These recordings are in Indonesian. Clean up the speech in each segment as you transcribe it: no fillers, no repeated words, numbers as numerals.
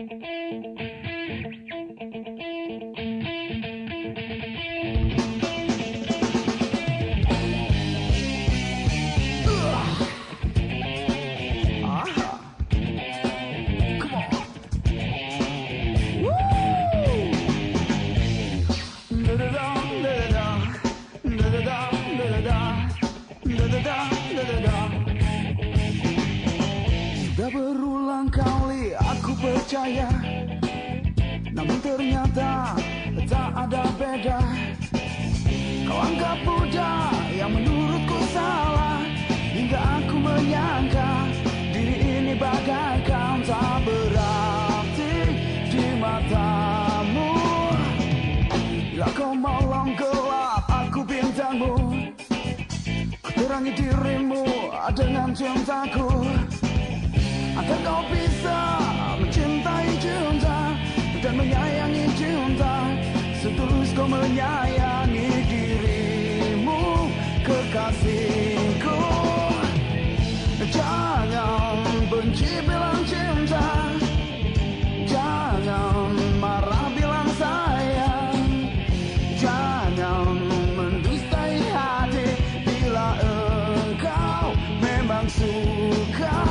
Sudah berulang kali aku percaya, namun ternyata tak ada beda. Kau anggap mudah yang menurutku salah, hingga aku menyangka diri ini bagaikan tak berarti di matamu. Bila kau malam gelap, aku bintangmu, ku terangi dirimu dengan cintaku, agar kau bisa mencintai cinta dan menyayangi cinta setulus kau menyayangi dirimu, kekasihku. Jangan benci bilang cinta, jangan marah bilang sayang, jangan mendustai hati bila engkau memang suka.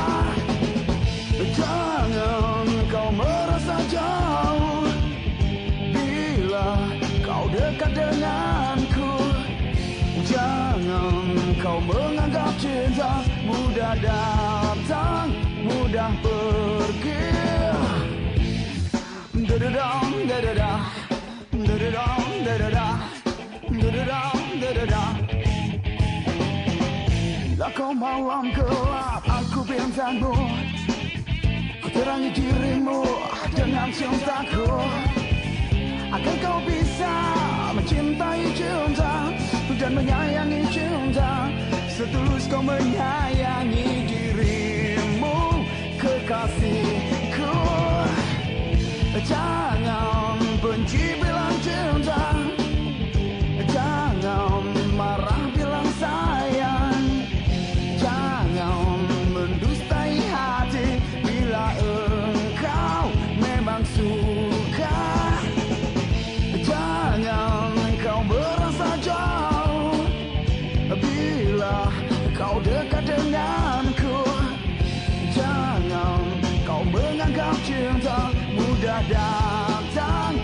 Jangan kau merasa jauh bila kau dekat denganku. Jangan kau menganggap cinta mudah datang, mudah pergi. Da-da-dam, da-da-da, da-da-dam, da-da-da, da-da-dam, da-da-da. Bila kau malam gelap, aku bintangmu, ku terangi dirimu dengan cintaku, agar kau bisa mencintai cinta dan menyayangi cinta setulus kau menyayangi dirimu, kekasihku. Jangan benci bilang cinta, jangan marah bilang sayang, jangan mendustai hati bila engkau memang suka. Jangan kau merasa jauh bila kau dekat denganku. Jangan kau menganggap cinta mudah datang,